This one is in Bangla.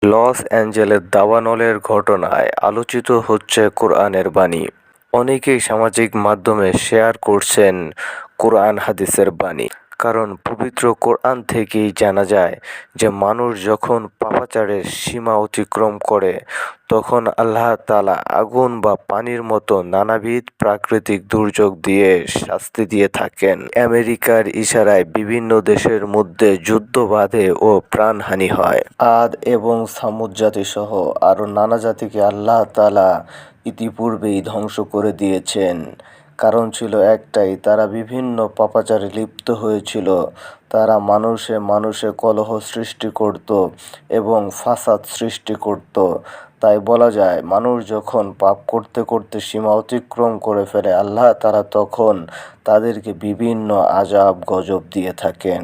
লস অ্যাঞ্জেলেস দাবানলের ঘটনায় আলোচিত হচ্ছে কোরআনের বাণী। অনেকেই সামাজিক মাধ্যমে শেয়ার করছেন কোরআন হাদিসের বাণী। কারণ পবিত্র কোরআন থেকেই জানা যায় যে মানুষ যখন পাপাচারের সীমা অতিক্রম করে তখন আল্লাহ তাআলা আগুন বা পানির মতো নানাবিধ প্রাকৃতিক দুর্যোগ দিয়ে শাস্তি দিয়ে থাকেন। আমেরিকার ইশারায় বিভিন্ন দেশের মধ্যে যুদ্ধ বাধে ও প্রাণহানি হয়। আদ এবং সামুদ জাতিসহ আরও নানা জাতিকে আল্লাহ তাআলা ইতিপূর্বেই ধ্বংস করে দিয়েছেন। কারণ ছিল একটাই, তারা বিভিন্ন পাপাচারে লিপ্ত হয়েছিল। তারা মানুষে মানুষে কলহ সৃষ্টি করত এবং ফাসাদ সৃষ্টি করত। তাই বলা যায়, মানুষ যখন পাপ করতে করতে সীমা অতিক্রম করে ফেলে আল্লাহ তাআলা তখন তাদেরকে বিভিন্ন আযাব গজব দিয়ে থাকেন।